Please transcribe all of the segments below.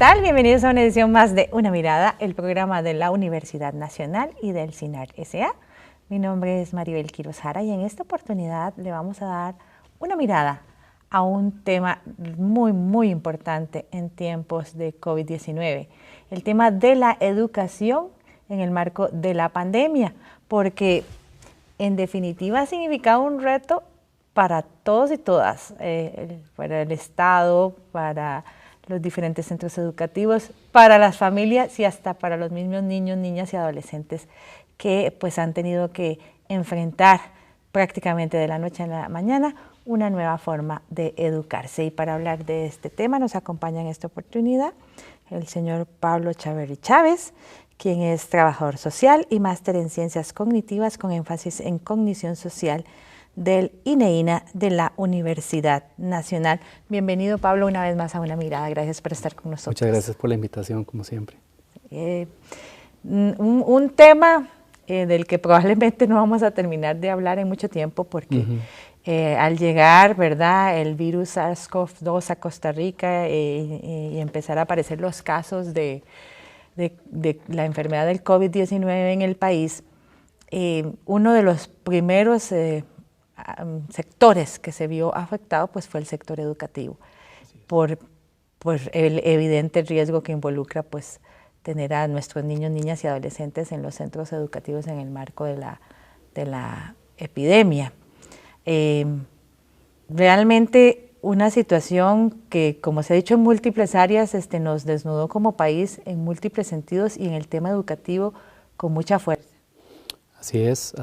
tal? Bienvenidos a una edición más de Una Mirada, el programa de la Universidad Nacional y del CINAR S.A. Mi nombre es Maribel Quiroz Jara y en esta oportunidad le vamos a dar una mirada a un tema muy importante en tiempos de COVID-19, el tema de la educación en el marco de la pandemia, porque en definitiva ha significado un reto para todos y todas, para el Estado, para los diferentes centros educativos, para las familias y hasta para los mismos niños, niñas y adolescentes que pues han tenido que enfrentar prácticamente de la noche a la mañana una nueva forma de educarse. Y para hablar de este tema nos acompaña en esta oportunidad el señor Pablo Chaverri Chávez, quien es trabajador social y máster en ciencias cognitivas con énfasis en cognición social del INEINA de la Universidad Nacional. Bienvenido, Pablo, una vez más a Una Mirada. Gracias por estar con nosotros. Muchas gracias por la invitación, como siempre. Un tema del que probablemente no vamos a terminar de hablar en mucho tiempo porque al llegar, ¿verdad?, el virus SARS-CoV-2 a Costa Rica y empezar a aparecer los casos de la enfermedad del COVID-19 en el país, uno de los primeros sectores que se vio afectado pues fue el sector educativo, por el evidente riesgo que involucra pues tener a nuestros niños, niñas y adolescentes en los centros educativos en el marco de la epidemia. Realmente una situación que, como se ha dicho en múltiples áreas, nos desnudó como país en múltiples sentidos y en el tema educativo con mucha fuerza. Así es.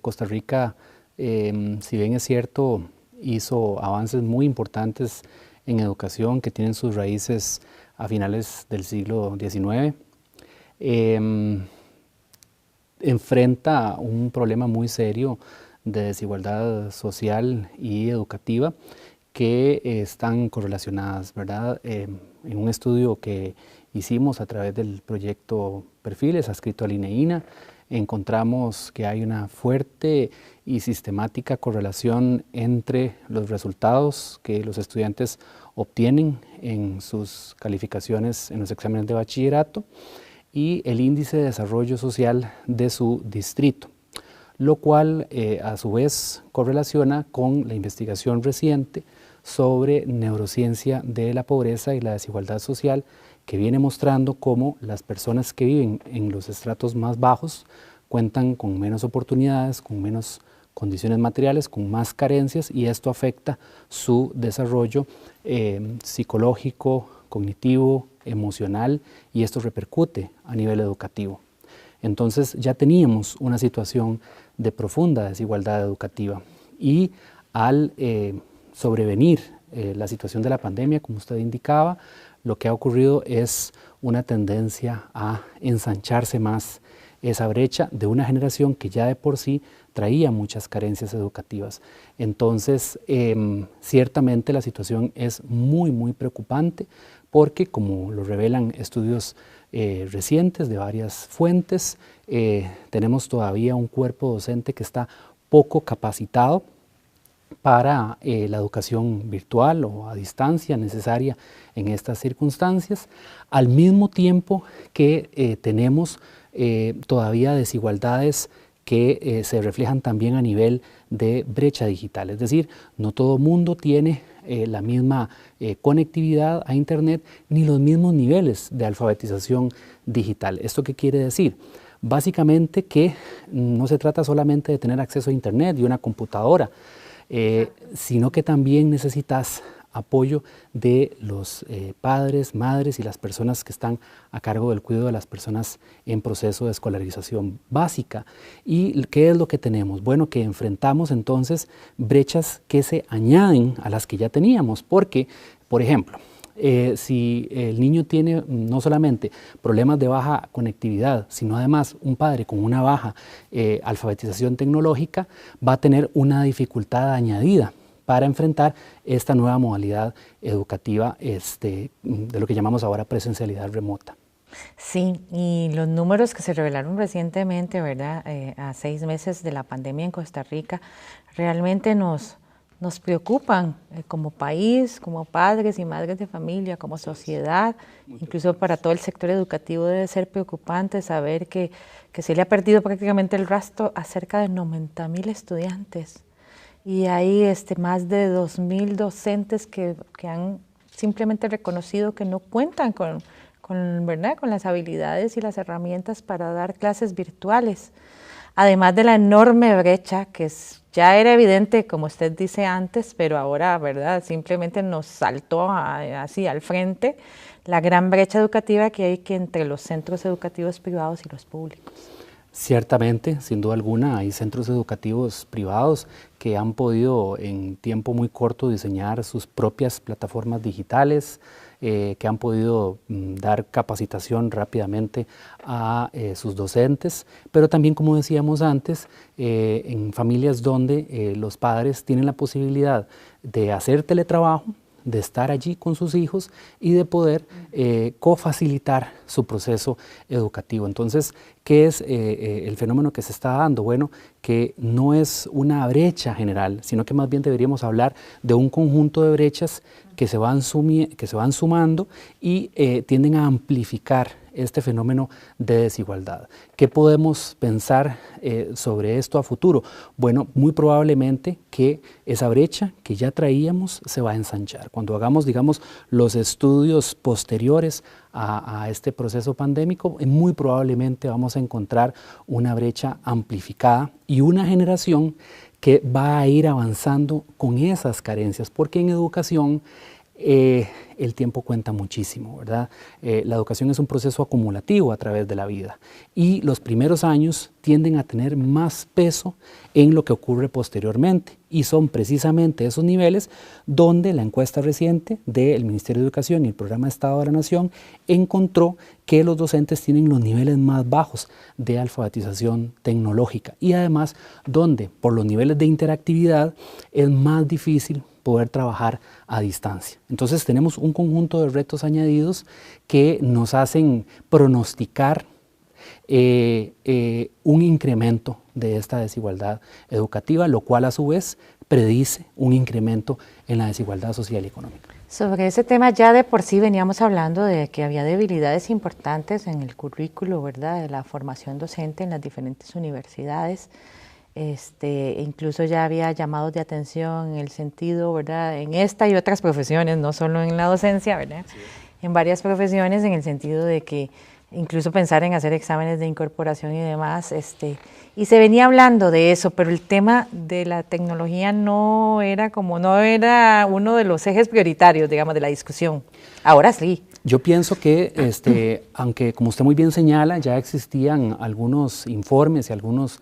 Costa Rica, si bien es cierto, hizo avances muy importantes en educación que tienen sus raíces a finales del siglo XIX. Enfrenta un problema muy serio de desigualdad social y educativa que están correlacionadas, ¿verdad? En un estudio que hicimos a través del proyecto Perfiles, adscrito al INEINA, encontramos que hay una fuerte y sistemática correlación entre los resultados que los estudiantes obtienen en sus calificaciones en los exámenes de bachillerato y el índice de desarrollo social de su distrito, lo cual a su vez correlaciona con la investigación reciente sobre neurociencia de la pobreza y la desigualdad social, que viene mostrando cómo las personas que viven en los estratos más bajos cuentan con menos oportunidades, con menos condiciones materiales, con más carencias, y esto afecta su desarrollo psicológico, cognitivo, emocional, y esto repercute a nivel educativo. Entonces ya teníamos una situación de profunda desigualdad educativa y al sobrevenir la situación de la pandemia, como usted indicaba, lo que ha ocurrido es una tendencia a ensancharse más esa brecha de una generación que ya de por sí traía muchas carencias educativas. Entonces, ciertamente la situación es muy preocupante porque, como lo revelan estudios recientes de varias fuentes, tenemos todavía un cuerpo docente que está poco capacitado para la educación virtual o a distancia necesaria en estas circunstancias, al mismo tiempo que tenemos todavía desigualdades que se reflejan también a nivel de brecha digital, es decir, no todo mundo tiene la misma conectividad a Internet ni los mismos niveles de alfabetización digital. ¿Esto qué quiere decir? Básicamente que no se trata solamente de tener acceso a Internet y una computadora, sino que también necesitas apoyo de los padres, madres y las personas que están a cargo del cuidado de las personas en proceso de escolarización básica. ¿Y qué es lo que tenemos? Bueno, que enfrentamos entonces brechas que se añaden a las que ya teníamos, porque, por ejemplo, si el niño tiene no solamente problemas de baja conectividad, sino además un padre con una baja alfabetización tecnológica, va a tener una dificultad añadida para enfrentar esta nueva modalidad educativa de lo que llamamos ahora presencialidad remota. Sí, y los números que se revelaron recientemente, ¿verdad?, a 6 meses de la pandemia en Costa Rica, realmente nos nos preocupan como país, como padres y madres de familia, como sociedad, incluso para todo el sector educativo debe ser preocupante saber que se le ha perdido prácticamente el rastro a cerca de 90.000 estudiantes y hay más de 2.000 docentes que han simplemente reconocido que no cuentan ¿verdad? Con las habilidades y las herramientas para dar clases virtuales. Además de la enorme brecha que ya era evidente, como usted dice antes, pero ahora, ¿verdad? Simplemente nos saltó así al frente la gran brecha educativa que hay entre los centros educativos privados y los públicos. Ciertamente, sin duda alguna, hay centros educativos privados que han podido en tiempo muy corto diseñar sus propias plataformas digitales, que han podido dar capacitación rápidamente a sus docentes, pero también, como decíamos antes, en familias donde los padres tienen la posibilidad de hacer teletrabajo, de estar allí con sus hijos y de poder cofacilitar su proceso educativo. Entonces, ¿qué es el fenómeno que se está dando? Bueno, que no es una brecha general, sino que más bien deberíamos hablar de un conjunto de brechas que se van sumando y tienden a amplificar este fenómeno de desigualdad. ¿Qué podemos pensar sobre esto a futuro? Bueno, muy probablemente que esa brecha que ya traíamos se va a ensanchar. Cuando hagamos, digamos, los estudios posteriores a este proceso pandémico, muy probablemente vamos a encontrar una brecha amplificada y una generación que va a ir avanzando con esas carencias, porque en educación el tiempo cuenta muchísimo, ¿verdad? La educación es un proceso acumulativo a través de la vida y los primeros años tienden a tener más peso en lo que ocurre posteriormente y son precisamente esos niveles donde la encuesta reciente del Ministerio de Educación y el Programa de Estado de la Nación encontró que los docentes tienen los niveles más bajos de alfabetización tecnológica y además donde por los niveles de interactividad es más difícil poder trabajar a distancia. Entonces tenemos un conjunto de retos añadidos que nos hacen pronosticar un incremento de esta desigualdad educativa, lo cual a su vez predice un incremento en la desigualdad social y económica. Sobre ese tema ya de por sí veníamos hablando de que había debilidades importantes en el currículo, ¿verdad?, de la formación docente en las diferentes universidades. Incluso ya había llamados de atención en el sentido, ¿verdad?, en esta y otras profesiones, no solo en la docencia, ¿verdad?, sí, en varias profesiones, en el sentido de que incluso pensar en hacer exámenes de incorporación y demás, y se venía hablando de eso, pero el tema de la tecnología no era uno de los ejes prioritarios, digamos, de la discusión. Ahora sí. Yo pienso que, aunque como usted muy bien señala, ya existían algunos informes y algunos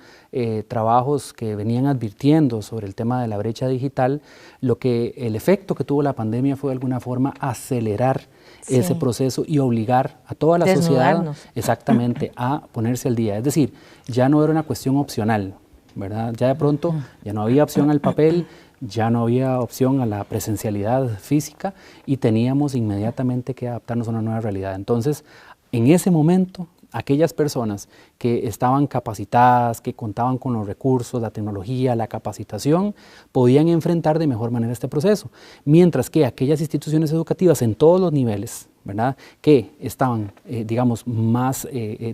trabajos que venían advirtiendo sobre el tema de la brecha digital, el efecto que tuvo la pandemia fue de alguna forma acelerar ese proceso y obligar a toda la sociedad exactamente a ponerse al día. Es decir, ya no era una cuestión opcional, ¿verdad? Ya de pronto ya no había opción al papel, ya no había opción a la presencialidad física y teníamos inmediatamente que adaptarnos a una nueva realidad. Entonces, en ese momento, aquellas personas que estaban capacitadas, que contaban con los recursos, la tecnología, la capacitación, podían enfrentar de mejor manera este proceso, mientras que aquellas instituciones educativas en todos los niveles, ¿verdad?, que estaban, digamos, más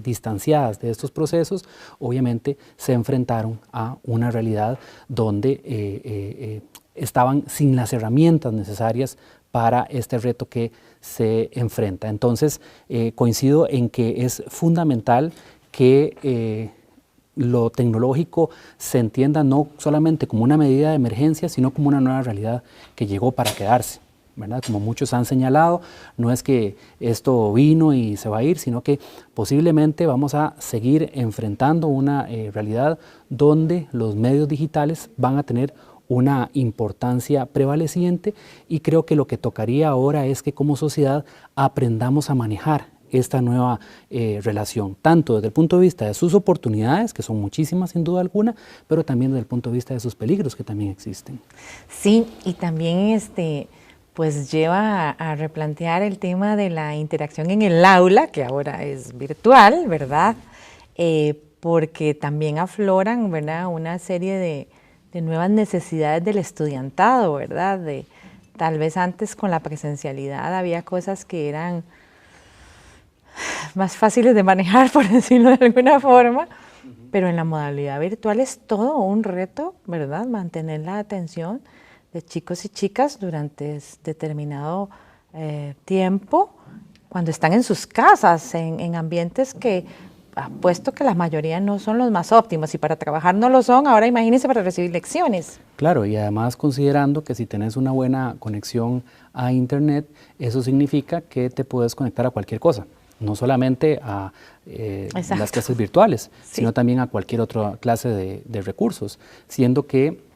distanciadas de estos procesos, obviamente se enfrentaron a una realidad donde estaban sin las herramientas necesarias para este reto que se enfrenta. Entonces, coincido en que es fundamental que lo tecnológico se entienda no solamente como una medida de emergencia, sino como una nueva realidad que llegó para quedarse, ¿verdad? Como muchos han señalado, no es que esto vino y se va a ir, sino que posiblemente vamos a seguir enfrentando una realidad donde los medios digitales van a tener una importancia prevaleciente y creo que lo que tocaría ahora es que como sociedad aprendamos a manejar esta nueva relación, tanto desde el punto de vista de sus oportunidades, que son muchísimas sin duda alguna, pero también desde el punto de vista de sus peligros que también existen. Sí, y también pues lleva a replantear el tema de la interacción en el aula, que ahora es virtual, ¿verdad? Porque también afloran, ¿verdad?, una serie de nuevas necesidades del estudiantado, ¿verdad? Tal vez antes con la presencialidad había cosas que eran más fáciles de manejar, por decirlo de alguna forma, pero en la modalidad virtual es todo un reto, ¿verdad? Mantener la atención de chicos y chicas durante determinado tiempo, cuando están en sus casas, en ambientes que apuesto que la mayoría no son los más óptimos, y para trabajar no lo son, ahora imagínense para recibir lecciones. Claro, y además considerando que si tenés una buena conexión a internet, eso significa que te puedes conectar a cualquier cosa, no solamente a las clases virtuales, sino también a cualquier otra clase de recursos, siendo que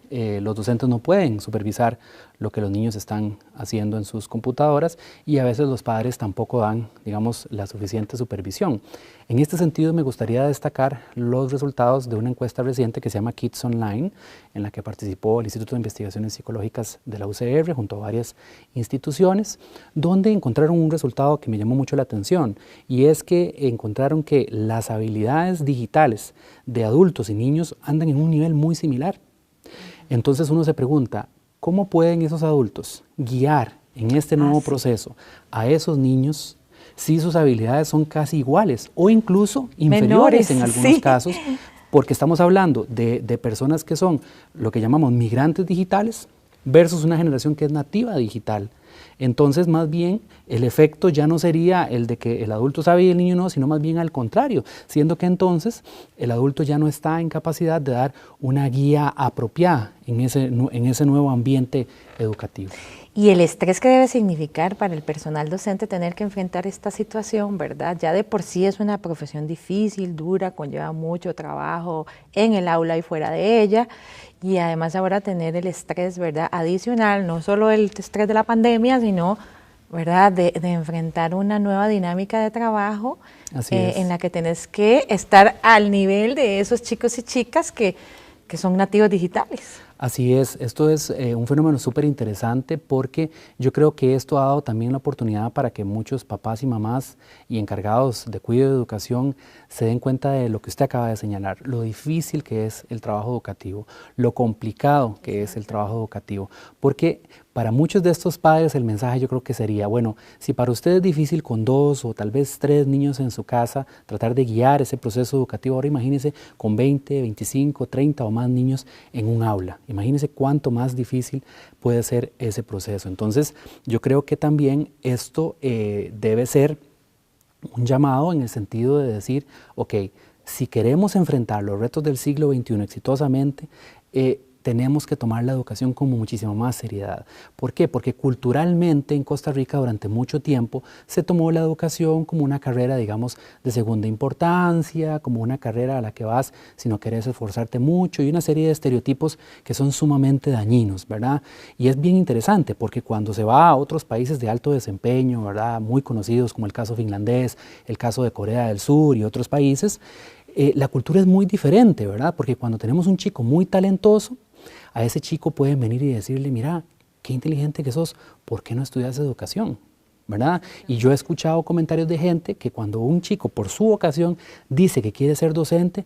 los docentes no pueden supervisar lo que los niños están haciendo en sus computadoras y a veces los padres tampoco dan, digamos, la suficiente supervisión. En este sentido, me gustaría destacar los resultados de una encuesta reciente que se llama Kids Online, en la que participó el Instituto de Investigaciones Psicológicas de la UCR junto a varias instituciones, donde encontraron un resultado que me llamó mucho la atención, y es que encontraron que las habilidades digitales de adultos y niños andan en un nivel muy similar. Entonces uno se pregunta, ¿cómo pueden esos adultos guiar en este nuevo proceso a esos niños si sus habilidades son casi iguales o incluso inferiores en algunos casos? Porque estamos hablando de personas que son lo que llamamos migrantes digitales versus una generación que es nativa digital. Entonces, más bien, el efecto ya no sería el de que el adulto sabe y el niño no, sino más bien al contrario, siendo que entonces el adulto ya no está en capacidad de dar una guía apropiada en ese nuevo ambiente educativo. Y el estrés que debe significar para el personal docente tener que enfrentar esta situación, ¿verdad? Ya de por sí es una profesión difícil, dura, conlleva mucho trabajo en el aula y fuera de ella, y además ahora tener el estrés, ¿verdad?, adicional, no solo el estrés de la pandemia, sino, ¿verdad?, de enfrentar una nueva dinámica de trabajo en la que tenés que estar al nivel de esos chicos y chicas que son nativos digitales. Así es, esto es un fenómeno súper interesante porque yo creo que esto ha dado también la oportunidad para que muchos papás y mamás y encargados de cuidado de educación se den cuenta de lo que usted acaba de señalar, lo difícil que es el trabajo educativo, lo complicado que es el trabajo educativo, porque para muchos de estos padres el mensaje yo creo que sería, bueno, si para usted es difícil con 2 o tal vez 3 niños en su casa tratar de guiar ese proceso educativo, ahora imagínese con 20, 25, 30 o más niños en un aula. Imagínense cuánto más difícil puede ser ese proceso. Entonces, yo creo que también esto debe ser un llamado en el sentido de decir, ok, si queremos enfrentar los retos del siglo XXI exitosamente, tenemos que tomar la educación con muchísima más seriedad. ¿Por qué? Porque culturalmente en Costa Rica durante mucho tiempo se tomó la educación como una carrera, digamos, de segunda importancia, como una carrera a la que vas si no querés esforzarte mucho, y una serie de estereotipos que son sumamente dañinos, ¿verdad? Y es bien interesante porque cuando se va a otros países de alto desempeño, ¿verdad?, muy conocidos como el caso finlandés, el caso de Corea del Sur y otros países, la cultura es muy diferente, ¿verdad? Porque cuando tenemos un chico muy talentoso, a ese chico pueden venir y decirle, mira, qué inteligente que sos, ¿por qué no estudias educación? ¿Verdad? Y yo he escuchado comentarios de gente que cuando un chico por su vocación dice que quiere ser docente,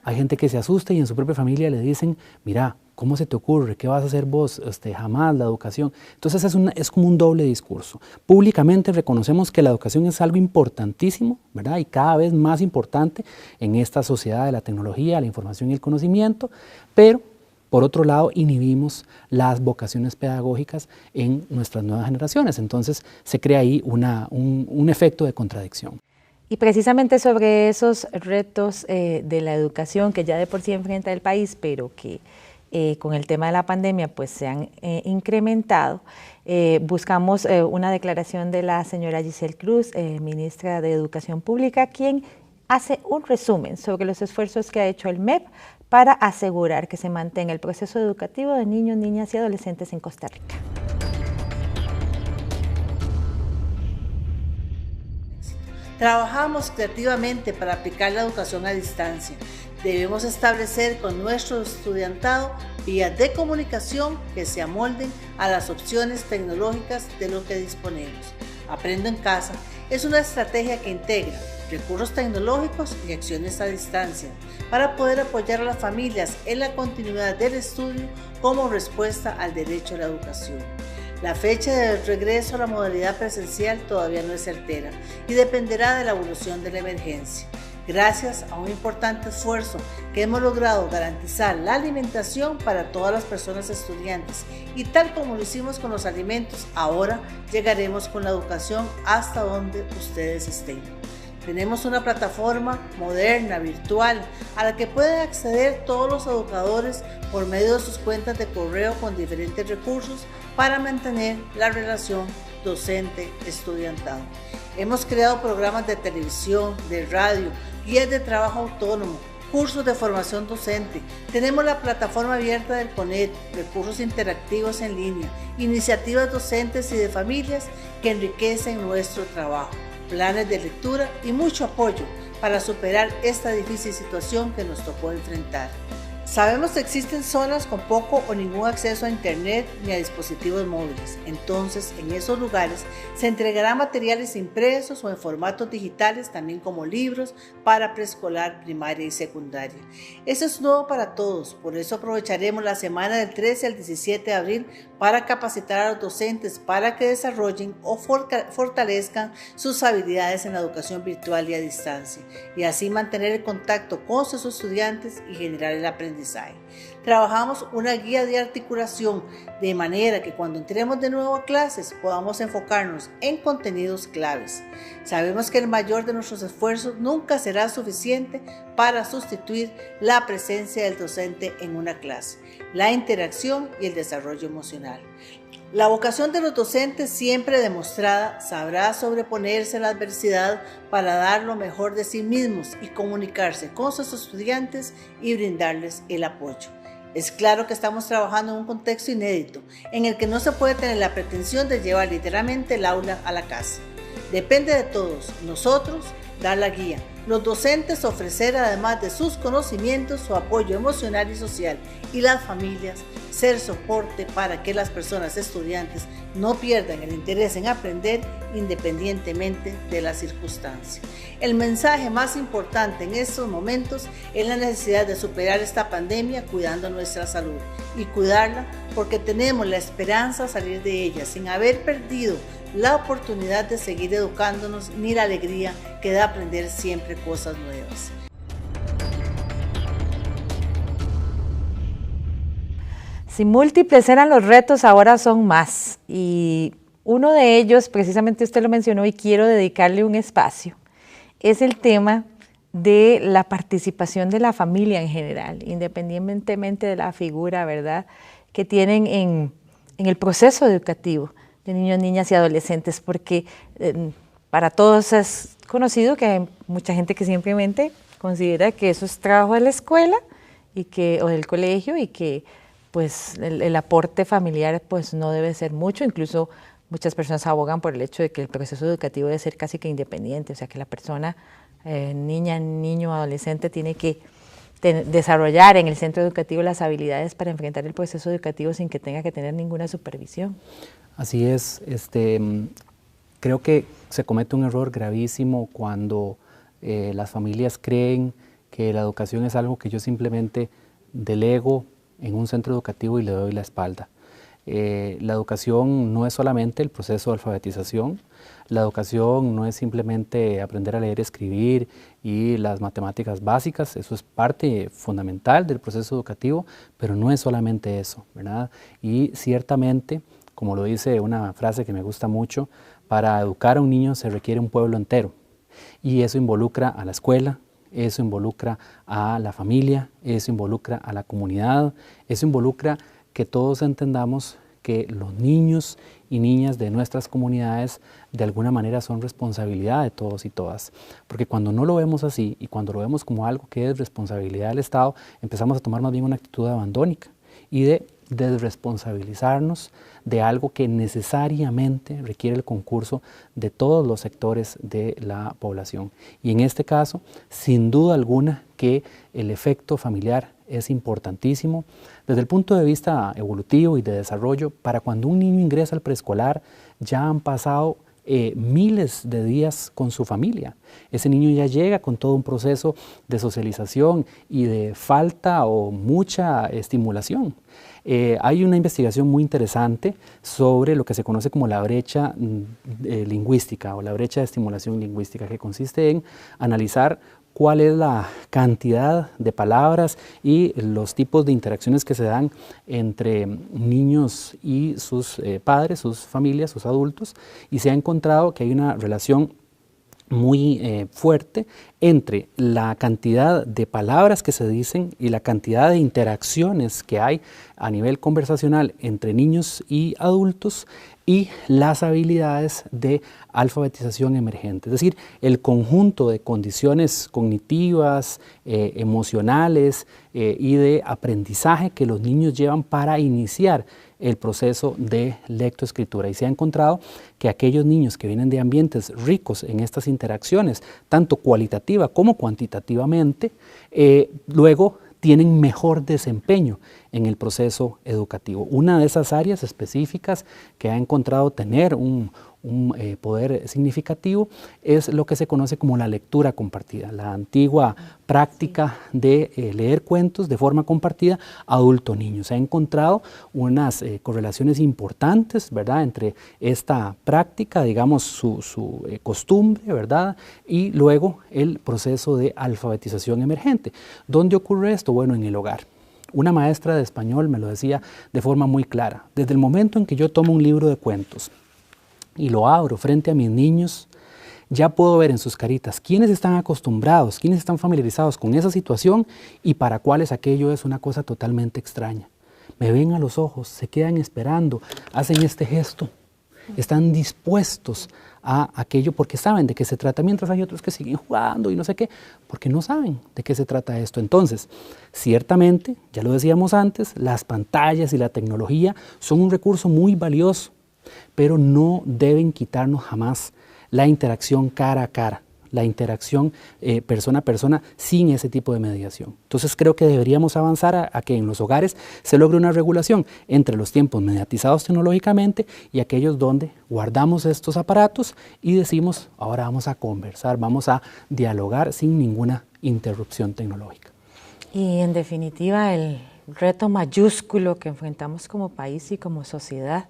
hay gente que se asusta y en su propia familia le dicen, mira, ¿cómo se te ocurre? ¿Qué vas a hacer vos? Jamás la educación. Entonces es como un doble discurso. Públicamente reconocemos que la educación es algo importantísimo, ¿verdad? Y cada vez más importante en esta sociedad de la tecnología, la información y el conocimiento, pero por otro lado, inhibimos las vocaciones pedagógicas en nuestras nuevas generaciones. Entonces, se crea ahí un efecto de contradicción. Y precisamente sobre esos retos de la educación que ya de por sí enfrenta el país, pero que con el tema de la pandemia pues se han incrementado, buscamos una declaración de la señora Giselle Cruz, ministra de Educación Pública, quien hace un resumen sobre los esfuerzos que ha hecho el MEP para asegurar que se mantenga el proceso educativo de niños, niñas y adolescentes en Costa Rica. Trabajamos creativamente para aplicar la educación a distancia. Debemos establecer con nuestro estudiantado vías de comunicación que se amolden a las opciones tecnológicas de lo que disponemos. Aprendo en casa es una estrategia que integra recursos tecnológicos y acciones a distancia para poder apoyar a las familias en la continuidad del estudio como respuesta al derecho a la educación. La fecha de regreso a la modalidad presencial todavía no es certera y dependerá de la evolución de la emergencia. Gracias a un importante esfuerzo que hemos logrado garantizar la alimentación para todas las personas estudiantes y tal como lo hicimos con los alimentos, ahora llegaremos con la educación hasta donde ustedes estén. Tenemos una plataforma moderna, virtual, a la que pueden acceder todos los educadores por medio de sus cuentas de correo con diferentes recursos para mantener la relación docente-estudiantado. Hemos creado programas de televisión, de radio, guías de trabajo autónomo, cursos de formación docente. Tenemos la plataforma abierta del CONED, recursos interactivos en línea, iniciativas docentes y de familias que enriquecen nuestro trabajo, planes de lectura y mucho apoyo para superar esta difícil situación que nos tocó enfrentar. Sabemos que existen zonas con poco o ningún acceso a internet ni a dispositivos móviles. Entonces, en esos lugares se entregarán materiales impresos o en formatos digitales, también como libros para preescolar, primaria y secundaria. Eso es nuevo para todos, por eso aprovecharemos la semana del 13 al 17 de abril para capacitar a los docentes para que desarrollen o fortalezcan sus habilidades en la educación virtual y a distancia, y así mantener el contacto con sus estudiantes y generar el aprendizaje. Trabajamos una guía de articulación de manera que cuando entremos de nuevo a clases podamos enfocarnos en contenidos claves. Sabemos que el mayor de nuestros esfuerzos nunca será suficiente para sustituir la presencia del docente en una clase, la interacción y el desarrollo emocional. La vocación de los docentes, siempre demostrada, sabrá sobreponerse a la adversidad para dar lo mejor de sí mismos y comunicarse con sus estudiantes y brindarles el apoyo. Es claro que estamos trabajando en un contexto inédito, en el que no se puede tener la pretensión de llevar literalmente el aula a la casa. Depende de todos nosotros dar la guía, los docentes ofrecer además de sus conocimientos su apoyo emocional y social, y las familias ser soporte para que las personas estudiantes no pierdan el interés en aprender independientemente de las circunstancias. El mensaje más importante en estos momentos es la necesidad de superar esta pandemia cuidando nuestra salud y cuidarla porque tenemos la esperanza de salir de ella sin haber perdido la oportunidad de seguir educándonos ni la alegría que da aprender siempre cosas nuevas. Si múltiples eran los retos, ahora son más. Y uno de ellos, precisamente usted lo mencionó y quiero dedicarle un espacio, es el tema de la participación de la familia en general, independientemente de la figura, ¿verdad?, que tienen en el proceso educativo de niños, niñas y adolescentes, porque para todos es conocido que hay mucha gente que simplemente considera que eso es trabajo de la escuela o del colegio y que pues el aporte familiar pues no debe ser mucho, incluso muchas personas abogan por el hecho de que el proceso educativo debe ser casi que independiente, o sea que la persona, niña, niño, adolescente tiene que desarrollar en el centro educativo las habilidades para enfrentar el proceso educativo sin que tenga que tener ninguna supervisión. Así es, creo que se comete un error gravísimo cuando las familias creen que la educación es algo que yo simplemente delego en un centro educativo y le doy la espalda. La educación no es solamente el proceso de alfabetización, la educación no es simplemente aprender a leer, escribir y las matemáticas básicas, eso es parte fundamental del proceso educativo, pero no es solamente eso, ¿verdad? Y ciertamente, como lo dice una frase que me gusta mucho, para educar a un niño se requiere un pueblo entero y eso involucra a la escuela, eso involucra a la familia, eso involucra a la comunidad, eso involucra que todos entendamos que los niños y niñas de nuestras comunidades de alguna manera son responsabilidad de todos y todas. Porque cuando no lo vemos así y cuando lo vemos como algo que es responsabilidad del Estado, empezamos a tomar más bien una actitud abandónica y de desresponsabilizarnos de algo que necesariamente requiere el concurso de todos los sectores de la población. Y en este caso, sin duda alguna que el efecto familiar es importantísimo desde el punto de vista evolutivo y de desarrollo. Para cuando un niño ingresa al preescolar, ya han pasado miles de días con su familia. Ese niño ya llega con todo un proceso de socialización y de falta o mucha estimulación. Hay una investigación muy interesante sobre lo que se conoce como la brecha lingüística o la brecha de estimulación lingüística, que consiste en analizar cuál es la cantidad de palabras y los tipos de interacciones que se dan entre niños y sus padres, sus familias, sus adultos, y se ha encontrado que hay una relación muy fuerte entre la cantidad de palabras que se dicen y la cantidad de interacciones que hay a nivel conversacional entre niños y adultos y las habilidades de alfabetización emergente, es decir, el conjunto de condiciones cognitivas, emocionales y de aprendizaje que los niños llevan para iniciar el proceso de lectoescritura. Y se ha encontrado que aquellos niños que vienen de ambientes ricos en estas interacciones, tanto cualitativa como cuantitativamente, luego tienen mejor desempeño en el proceso educativo. Una de esas áreas específicas que ha encontrado tener un poder significativo es lo que se conoce como la lectura compartida, la antigua práctica de leer cuentos de forma compartida adulto-niño. Se ha encontrado unas correlaciones importantes, ¿verdad?, entre esta práctica, digamos, su costumbre, ¿verdad?, y luego el proceso de alfabetización emergente. ¿Dónde ocurre esto? Bueno, en el hogar. Una maestra de español me lo decía de forma muy clara. Desde el momento en que yo tomo un libro de cuentos y lo abro frente a mis niños, ya puedo ver en sus caritas quiénes están acostumbrados, quiénes están familiarizados con esa situación y para cuáles aquello es una cosa totalmente extraña. Me ven a los ojos, se quedan esperando, hacen este gesto, están dispuestos a aquello porque saben de qué se trata, mientras hay otros que siguen jugando y no sé qué, porque no saben de qué se trata esto. Entonces, ciertamente, ya lo decíamos antes, las pantallas y la tecnología son un recurso muy valioso, pero no deben quitarnos jamás la interacción cara a cara, la interacción persona a persona sin ese tipo de mediación. Entonces creo que deberíamos avanzar a que en los hogares se logre una regulación entre los tiempos mediatizados tecnológicamente y aquellos donde guardamos estos aparatos y decimos, ahora vamos a conversar, vamos a dialogar sin ninguna interrupción tecnológica. Y en definitiva el reto mayúsculo que enfrentamos como país y como sociedad,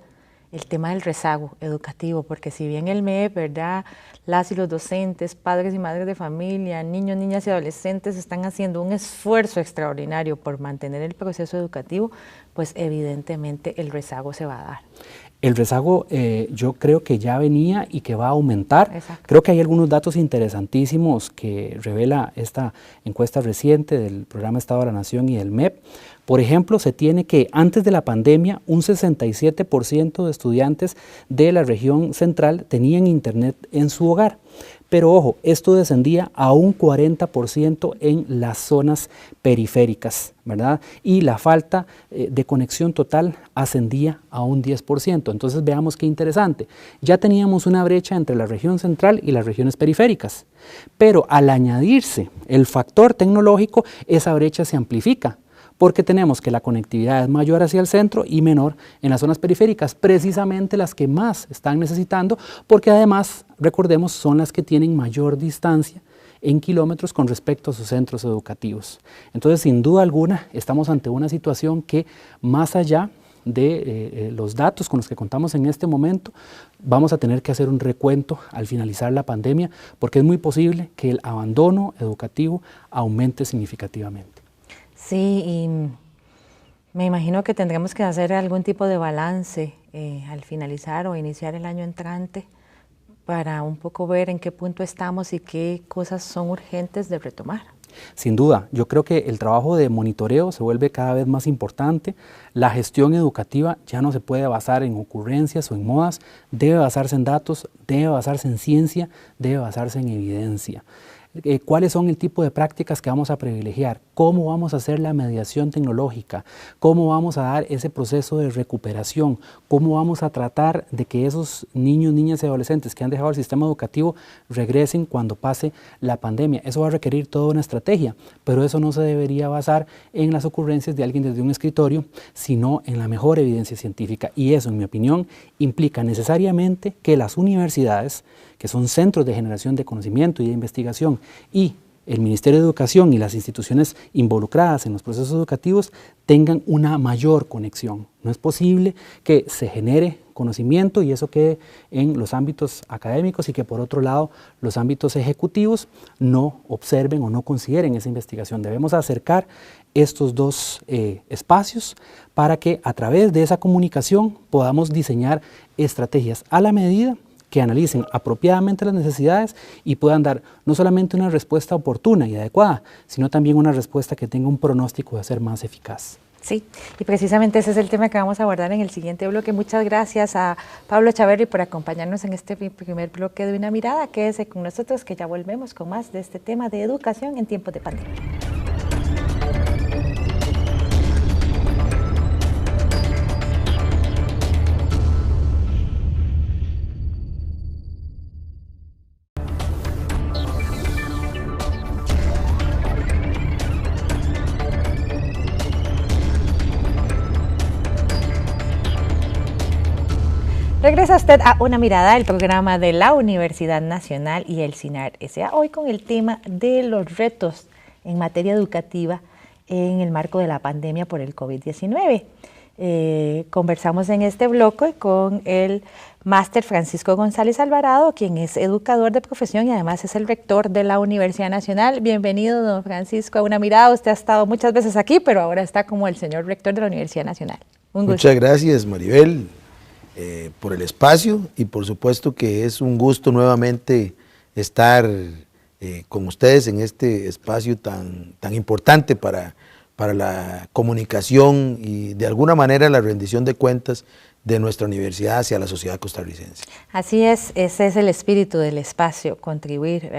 el tema del rezago educativo, porque si bien el MEP, ¿verdad?, las y los docentes, padres y madres de familia, niños, niñas y adolescentes están haciendo un esfuerzo extraordinario por mantener el proceso educativo, pues evidentemente el rezago se va a dar. El rezago yo creo que ya venía y que va a aumentar. Exacto. Creo que hay algunos datos interesantísimos que revela esta encuesta reciente del Programa Estado de la Nación y del MEP. Por ejemplo, se tiene que antes de la pandemia un 67% de estudiantes de la región central tenían internet en su hogar. Pero ojo, esto descendía a un 40% en las zonas periféricas, ¿verdad? Y la falta de conexión total ascendía a un 10%. Entonces veamos qué interesante. Ya teníamos una brecha entre la región central y las regiones periféricas, pero al añadirse el factor tecnológico, esa brecha se amplifica, porque tenemos que la conectividad es mayor hacia el centro y menor en las zonas periféricas, precisamente las que más están necesitando, porque además, recordemos, son las que tienen mayor distancia en kilómetros con respecto a sus centros educativos. Entonces, sin duda alguna, estamos ante una situación que, más allá de los datos con los que contamos en este momento, vamos a tener que hacer un recuento al finalizar la pandemia, porque es muy posible que el abandono educativo aumente significativamente. Sí, y me imagino que tendremos que hacer algún tipo de balance al finalizar o iniciar el año entrante para un poco ver en qué punto estamos y qué cosas son urgentes de retomar. Sin duda, yo creo que el trabajo de monitoreo se vuelve cada vez más importante. La gestión educativa ya no se puede basar en ocurrencias o en modas, debe basarse en datos, debe basarse en ciencia, debe basarse en evidencia. ¿Cuáles son el tipo de prácticas que vamos a privilegiar? ¿Cómo vamos a hacer la mediación tecnológica? ¿Cómo vamos a dar ese proceso de recuperación? ¿Cómo vamos a tratar de que esos niños, niñas y adolescentes que han dejado el sistema educativo regresen cuando pase la pandemia? Eso va a requerir toda una estrategia, pero eso no se debería basar en las ocurrencias de alguien desde un escritorio, sino en la mejor evidencia científica. Y eso, en mi opinión, implica necesariamente que las universidades universidades, que son centros de generación de conocimiento y de investigación, y el Ministerio de Educación y las instituciones involucradas en los procesos educativos tengan una mayor conexión. No es posible que se genere conocimiento y eso quede en los ámbitos académicos y que por otro lado los ámbitos ejecutivos no observen o no consideren esa investigación. Debemos acercar estos dos espacios para que a través de esa comunicación podamos diseñar estrategias a la medida que analicen apropiadamente las necesidades y puedan dar no solamente una respuesta oportuna y adecuada, sino también una respuesta que tenga un pronóstico de ser más eficaz. Sí, y precisamente ese es el tema que vamos a abordar en el siguiente bloque. Muchas gracias a Pablo Chaverri por acompañarnos en este primer bloque de Una Mirada. Quédese con nosotros que ya volvemos con más de este tema de educación en tiempos de pandemia. Regresa usted a Una Mirada, el programa de la Universidad Nacional y el CINAR S.A. Hoy con el tema de los retos en materia educativa en el marco de la pandemia por el COVID-19. Conversamos en este bloque con el máster Francisco González Alvarado, quien es educador de profesión y además es el rector de la Universidad Nacional. Bienvenido, don Francisco, a Una Mirada. Usted ha estado muchas veces aquí, pero ahora está como el señor rector de la Universidad Nacional. Un gusto. Muchas gracias, Maribel, por el espacio y por supuesto que es un gusto nuevamente estar con ustedes en este espacio tan importante para la comunicación y de alguna manera la rendición de cuentas de nuestra universidad hacia la sociedad costarricense. Así es, ese es el espíritu del espacio, contribuir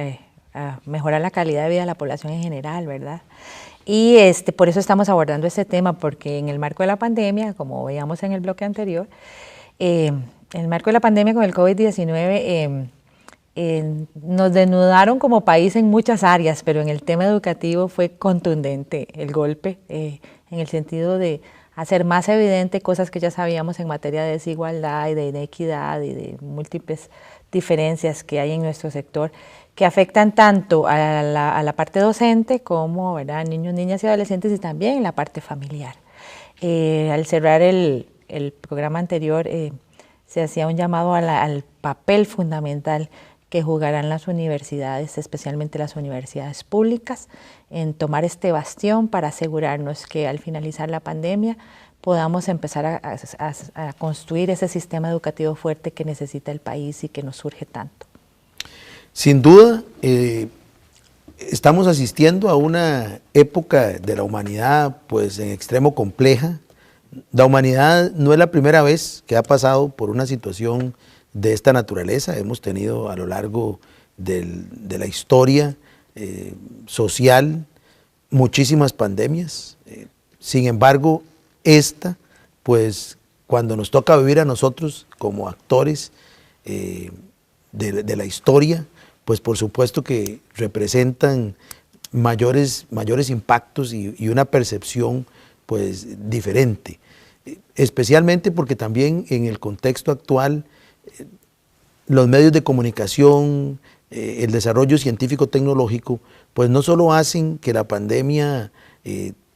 a mejorar la calidad de vida de la población en general, ¿verdad? Y por eso estamos abordando este tema, porque en el marco de la pandemia, como veíamos en el bloque anterior, en el marco de la pandemia con el COVID-19 nos desnudaron como país en muchas áreas, pero en el tema educativo fue contundente el golpe, en el sentido de hacer más evidente cosas que ya sabíamos en materia de desigualdad y de inequidad y de múltiples diferencias que hay en nuestro sector, que afectan tanto a la parte docente como, ¿verdad?, niños, niñas y adolescentes, y también en la parte familiar. Al cerrar el programa anterior se hacía un llamado al papel fundamental que jugarán las universidades, especialmente las universidades públicas, en tomar este bastión para asegurarnos que al finalizar la pandemia podamos empezar a construir ese sistema educativo fuerte que necesita el país y que nos surge tanto. Sin duda, estamos asistiendo a una época de la humanidad pues en extremo compleja. La humanidad no es la primera vez que ha pasado por una situación de esta naturaleza. Hemos tenido a lo largo de la historia social muchísimas pandemias. Sin embargo, esta, pues cuando nos toca vivir a nosotros como actores de la historia, pues por supuesto que representan mayores impactos y una percepción pues diferente, especialmente porque también en el contexto actual los medios de comunicación, el desarrollo científico-tecnológico, pues no solo hacen que la pandemia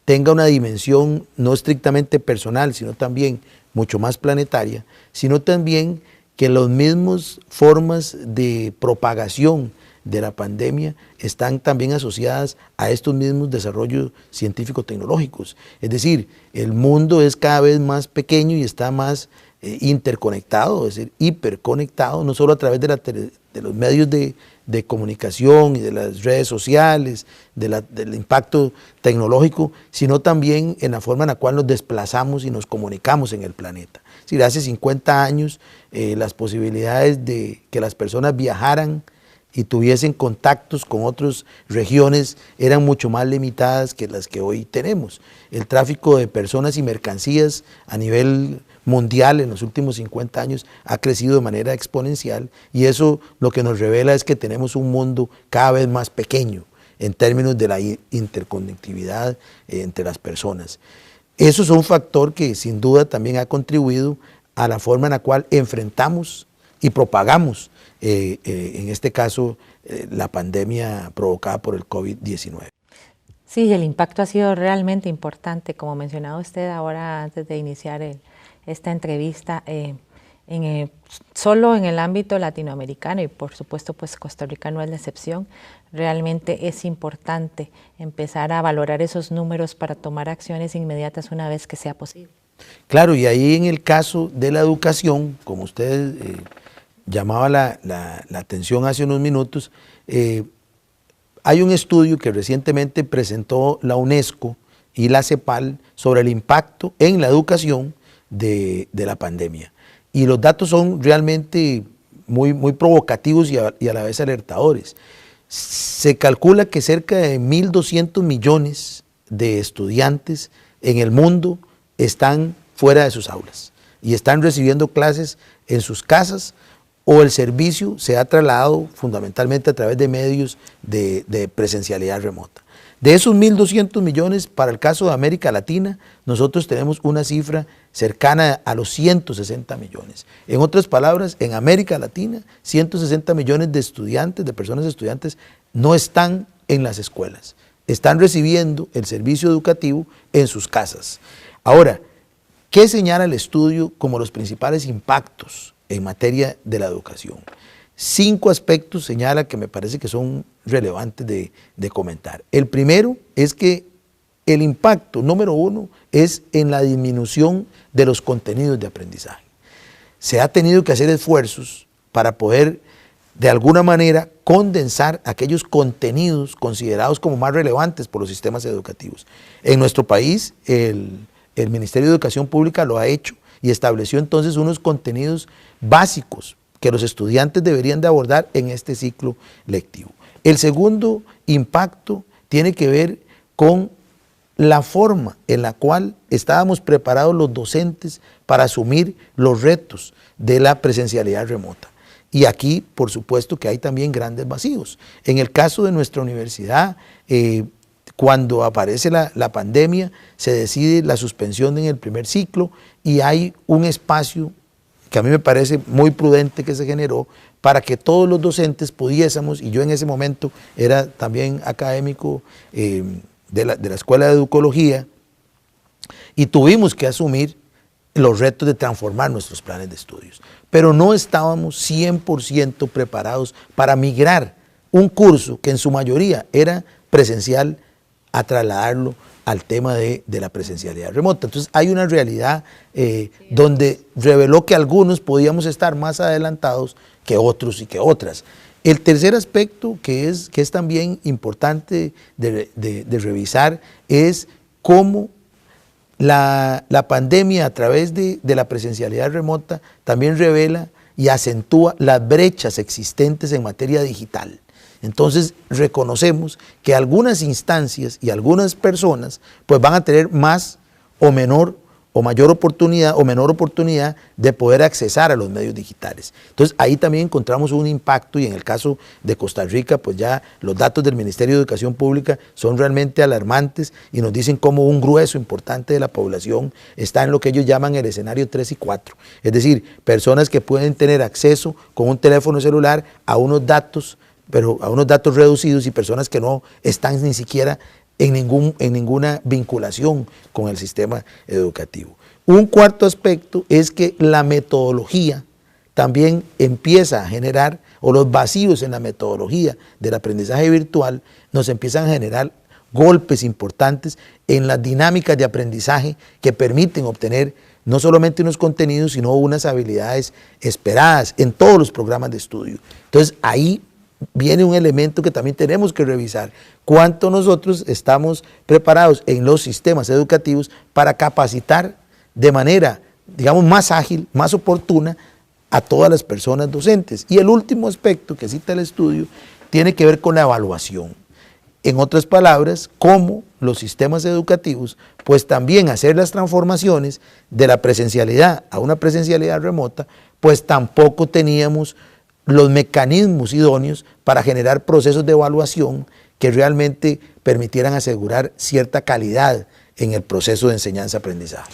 tenga una dimensión no estrictamente personal, sino también mucho más planetaria, sino también que las mismas formas de propagación de la pandemia están también asociadas a estos mismos desarrollos científico-tecnológicos. Es decir, el mundo es cada vez más pequeño y está más interconectado, es decir, hiperconectado, no solo a través de los medios de comunicación y de las redes sociales, del impacto tecnológico, sino también en la forma en la cual nos desplazamos y nos comunicamos en el planeta. Es decir, hace 50 años las posibilidades de que las personas viajaran y tuviesen contactos con otras regiones eran mucho más limitadas que las que hoy tenemos. El tráfico de personas y mercancías a nivel mundial en los últimos 50 años ha crecido de manera exponencial y eso lo que nos revela es que tenemos un mundo cada vez más pequeño en términos de la interconectividad entre las personas. Eso es un factor que sin duda también ha contribuido a la forma en la cual enfrentamos y propagamos, en este caso, la pandemia provocada por el COVID-19. Sí, el impacto ha sido realmente importante, como mencionaba usted ahora antes de iniciar esta entrevista, solo en el ámbito latinoamericano, y por supuesto pues Costa Rica no es la excepción. Realmente es importante empezar a valorar esos números para tomar acciones inmediatas una vez que sea posible. Claro, y ahí en el caso de la educación, como usted llamaba la atención hace unos minutos, hay un estudio que recientemente presentó la UNESCO y la CEPAL sobre el impacto en la educación de la pandemia. Y los datos son realmente muy provocativos y a la vez alertadores. Se calcula que cerca de 1.200 millones de estudiantes en el mundo están fuera de sus aulas y están recibiendo clases en sus casas, o el servicio se ha trasladado fundamentalmente a través de medios de presencialidad remota. De esos 1.200 millones, para el caso de América Latina, nosotros tenemos una cifra cercana a los 160 millones. En otras palabras, en América Latina, 160 millones de estudiantes, de personas estudiantes, no están en las escuelas. Están recibiendo el servicio educativo en sus casas. Ahora, ¿qué señala el estudio como los principales impactos en materia de la educación? 5 aspectos señala que me parece que son relevantes de comentar. El primero es que el impacto número 1 es en la disminución de los contenidos de aprendizaje. Se ha tenido que hacer esfuerzos para poder de alguna manera condensar aquellos contenidos considerados como más relevantes por los sistemas educativos. En nuestro país el Ministerio de Educación Pública lo ha hecho y estableció entonces unos contenidos básicos que los estudiantes deberían de abordar en este ciclo lectivo. El segundo impacto tiene que ver con la forma en la cual estábamos preparados los docentes para asumir los retos de la presencialidad remota. Y aquí, por supuesto, que hay también grandes vacíos. En el caso de nuestra universidad, cuando aparece la pandemia, se decide la suspensión en el primer ciclo y hay un espacio que a mí me parece muy prudente que se generó para que todos los docentes pudiésemos, y yo en ese momento era también académico de la Escuela de Educología, y tuvimos que asumir los retos de transformar nuestros planes de estudios. Pero no estábamos 100% preparados para migrar un curso que en su mayoría era presencial a trasladarlo al tema de la presencialidad remota. Entonces hay una realidad donde reveló que algunos podíamos estar más adelantados que otros y que otras. El tercer aspecto que es también importante de revisar es cómo la pandemia a través de la presencialidad remota también revela y acentúa las brechas existentes en materia digital. Entonces reconocemos que algunas instancias y algunas personas pues van a tener más o menor o mayor oportunidad o menor oportunidad de poder accesar a los medios digitales. Entonces ahí también encontramos un impacto, y en el caso de Costa Rica pues ya los datos del Ministerio de Educación Pública son realmente alarmantes y nos dicen cómo un grueso importante de la población está en lo que ellos llaman el escenario 3 y 4. Es decir, personas que pueden tener acceso con un teléfono celular a unos datos, pero a unos datos reducidos, y personas que no están ni siquiera en ninguna vinculación con el sistema educativo. Un cuarto aspecto es que la metodología también empieza a generar, o los vacíos en la metodología del aprendizaje virtual nos empiezan a generar golpes importantes en las dinámicas de aprendizaje que permiten obtener no solamente unos contenidos, sino unas habilidades esperadas en todos los programas de estudio. Entonces ahí viene un elemento que también tenemos que revisar: cuánto nosotros estamos preparados en los sistemas educativos para capacitar de manera, digamos, más ágil, más oportuna a todas las personas docentes. Y el último aspecto que cita el estudio tiene que ver con la evaluación. En otras palabras, cómo los sistemas educativos, pues también hacer las transformaciones de la presencialidad a una presencialidad remota, pues tampoco teníamos los mecanismos idóneos para generar procesos de evaluación que realmente permitieran asegurar cierta calidad en el proceso de enseñanza-aprendizaje.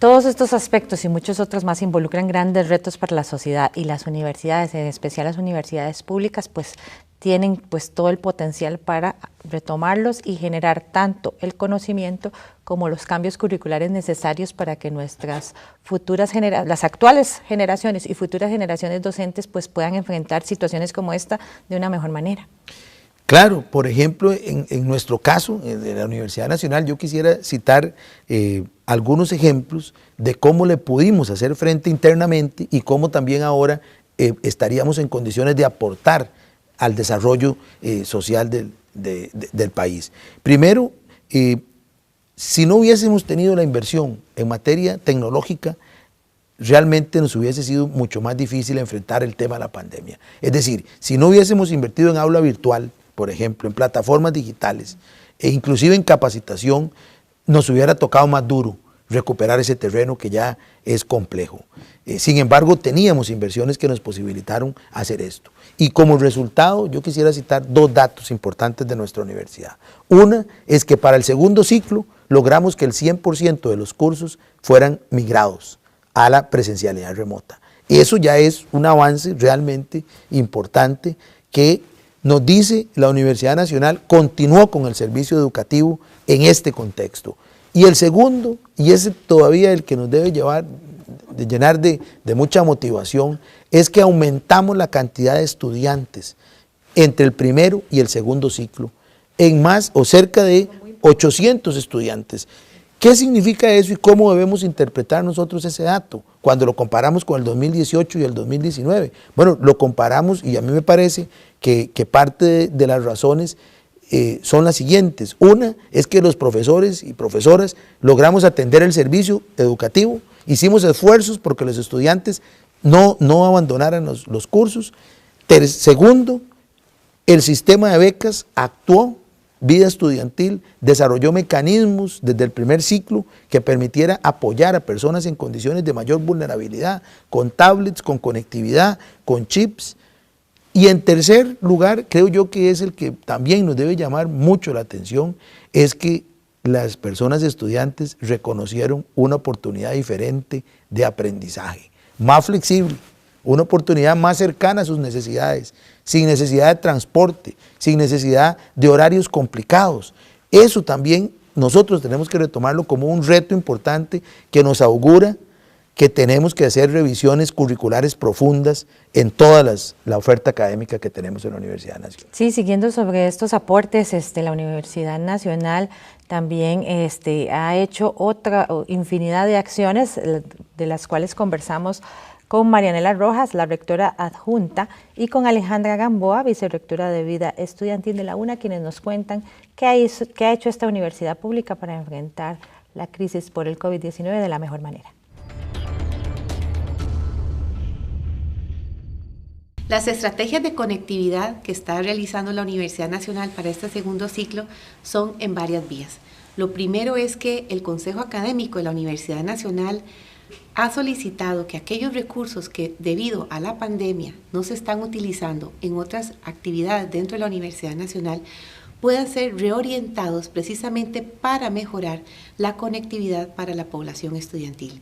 Todos estos aspectos y muchos otros más involucran grandes retos para la sociedad, y las universidades, en especial las universidades públicas, pues tienen pues todo el potencial para retomarlos y generar tanto el conocimiento como los cambios curriculares necesarios para que nuestras las actuales generaciones y futuras generaciones docentes pues puedan enfrentar situaciones como esta de una mejor manera. Claro, por ejemplo, en nuestro caso, de la Universidad Nacional, yo quisiera citar algunos ejemplos de cómo le pudimos hacer frente internamente y cómo también ahora estaríamos en condiciones de aportar al desarrollo social del país. Primero, si no hubiésemos tenido la inversión en materia tecnológica, realmente nos hubiese sido mucho más difícil enfrentar el tema de la pandemia. Es decir, si no hubiésemos invertido en aula virtual, por ejemplo, en plataformas digitales e inclusive en capacitación, nos hubiera tocado más duro recuperar ese terreno que ya es complejo. Sin embargo, teníamos inversiones que nos posibilitaron hacer esto. Y como resultado, yo quisiera citar dos datos importantes de nuestra universidad. Una es que para el segundo ciclo logramos que el 100% de los cursos fueran migrados a la presencialidad remota. Eso ya es un avance realmente importante que nos dice la Universidad Nacional continuó con el servicio educativo en este contexto. Y el segundo, y ese todavía el que nos debe llenar de mucha motivación, es que aumentamos la cantidad de estudiantes entre el primero y el segundo ciclo, en más o cerca de 800 estudiantes. ¿Qué significa eso y cómo debemos interpretar nosotros ese dato cuando lo comparamos con el 2018 y el 2019? Bueno, lo comparamos y a mí me parece que parte de las razones son las siguientes. Una es que los profesores y profesoras logramos atender el servicio educativo, hicimos esfuerzos porque los estudiantes no abandonaran los cursos. Segundo, el sistema de becas actuó. Vida Estudiantil desarrolló mecanismos desde el primer ciclo que permitiera apoyar a personas en condiciones de mayor vulnerabilidad, con tablets, con conectividad, con chips. Y en tercer lugar, creo yo que es el que también nos debe llamar mucho la atención, es que las personas estudiantes reconocieron una oportunidad diferente de aprendizaje, más flexible, una oportunidad más cercana a sus necesidades, sin necesidad de transporte, sin necesidad de horarios complicados. Eso también nosotros tenemos que retomarlo como un reto importante que nos augura que tenemos que hacer revisiones curriculares profundas en toda la oferta académica que tenemos en la Universidad Nacional. Sí, siguiendo sobre estos aportes, la Universidad Nacional también ha hecho otra infinidad de acciones de las cuales conversamos con Marianela Rojas, la rectora adjunta, y con Alejandra Gamboa, vicerrectora de Vida Estudiantil de la UNA, quienes nos cuentan qué ha hecho esta universidad pública para enfrentar la crisis por el COVID-19 de la mejor manera. Las estrategias de conectividad que está realizando la Universidad Nacional para este segundo ciclo son en varias vías. Lo primero es que el Consejo Académico de la Universidad Nacional ha solicitado que aquellos recursos que debido a la pandemia no se están utilizando en otras actividades dentro de la Universidad Nacional puedan ser reorientados precisamente para mejorar la conectividad para la población estudiantil.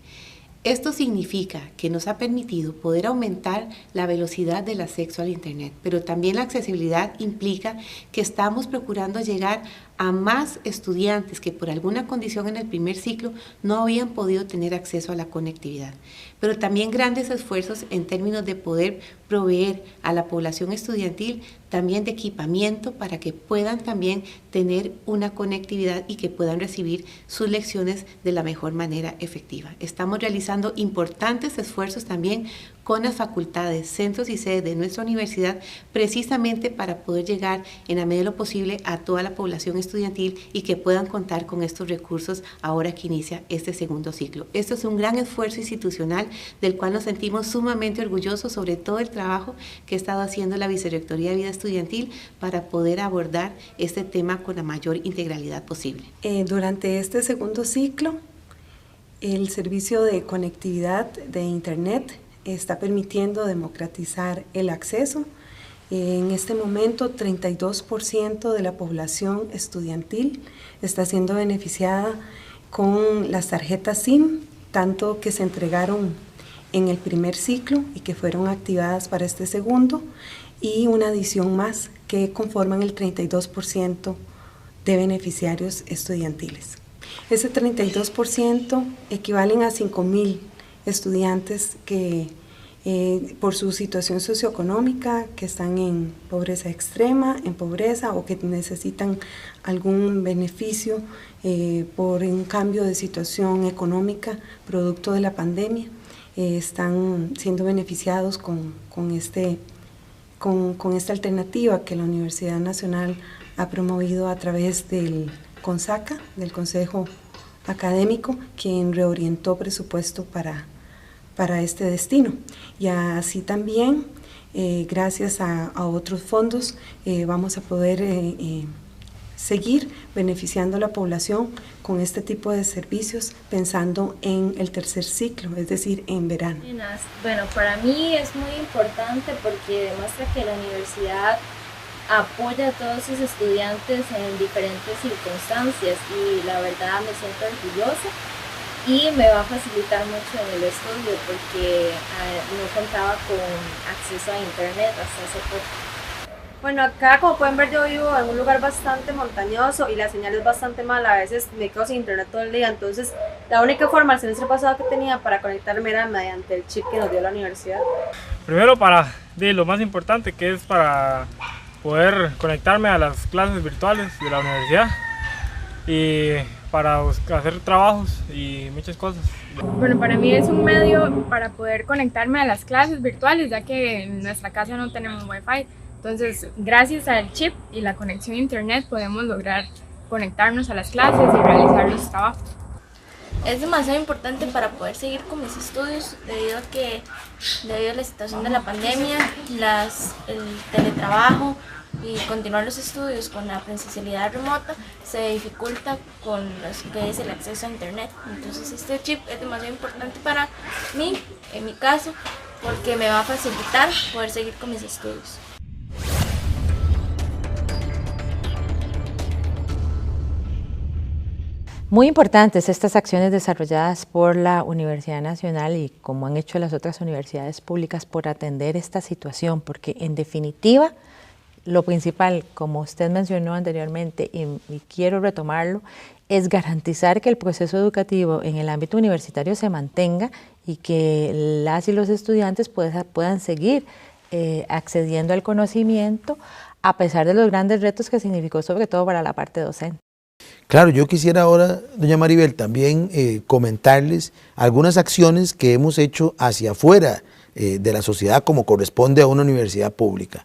Esto significa que nos ha permitido poder aumentar la velocidad del acceso al Internet, pero también la accesibilidad implica que estamos procurando llegar a más estudiantes que por alguna condición en el primer ciclo no habían podido tener acceso a la conectividad. Pero también grandes esfuerzos en términos de poder proveer a la población estudiantil también de equipamiento para que puedan también tener una conectividad y que puedan recibir sus lecciones de la mejor manera efectiva. Estamos realizando importantes esfuerzos también con las facultades, centros y sedes de nuestra universidad precisamente para poder llegar en la medida de lo posible a toda la población estudiantil y que puedan contar con estos recursos ahora que inicia este segundo ciclo. Esto es un gran esfuerzo institucional del cual nos sentimos sumamente orgullosos sobre todo el trabajo que ha estado haciendo la Vicerrectoría de Vida Estudiantil para poder abordar este tema con la mayor integralidad posible. Durante este segundo ciclo, el servicio de conectividad de Internet está permitiendo democratizar el acceso. En este momento, 32% de la población estudiantil está siendo beneficiada con las tarjetas SIM tanto que se entregaron en el primer ciclo y que fueron activadas para este segundo, y una adición más que conforman el 32% de beneficiarios estudiantiles. Ese 32% equivalen a 5.000 estudiantes que por su situación socioeconómica, que están en pobreza extrema, en pobreza, o que necesitan algún beneficio por un cambio de situación económica producto de la pandemia, están siendo beneficiados con esta alternativa que la Universidad Nacional ha promovido a través del CONSACA, del Consejo Académico, quien reorientó presupuesto para este destino. Y así también, gracias a otros fondos, vamos a poder seguir beneficiando a la población con este tipo de servicios, pensando en el tercer ciclo, es decir, en verano. Bueno, para mí es muy importante porque demuestra que la universidad apoya a todos sus estudiantes en diferentes circunstancias, y la verdad me siento orgullosa y me va a facilitar mucho en el estudio porque no contaba con acceso a internet hasta hace poco. Bueno, acá como pueden ver yo vivo en un lugar bastante montañoso y la señal es bastante mala, a veces me quedo sin internet todo el día, entonces la única forma el semestre pasado que tenía para conectarme era mediante el chip que nos dio la universidad. Primero para lo más importante, que es para poder conectarme a las clases virtuales de la universidad y para hacer trabajos y muchas cosas. Bueno, para mí es un medio para poder conectarme a las clases virtuales, ya que en nuestra casa no tenemos wifi. Entonces, gracias al chip y la conexión a internet podemos lograr conectarnos a las clases y realizar los trabajos. Es demasiado importante para poder seguir con mis estudios debido a la situación de la pandemia, el teletrabajo y continuar los estudios con la presencialidad remota se dificulta con lo que es el acceso a internet. Entonces este chip es demasiado importante para mí, en mi caso, porque me va a facilitar poder seguir con mis estudios. Muy importantes estas acciones desarrolladas por la Universidad Nacional y como han hecho las otras universidades públicas por atender esta situación, porque en definitiva lo principal, como usted mencionó anteriormente y quiero retomarlo, es garantizar que el proceso educativo en el ámbito universitario se mantenga y que las y los estudiantes puedan seguir accediendo al conocimiento a pesar de los grandes retos que significó sobre todo para la parte docente. Claro, yo quisiera ahora, doña Maribel, también comentarles algunas acciones que hemos hecho hacia afuera de la sociedad como corresponde a una universidad pública.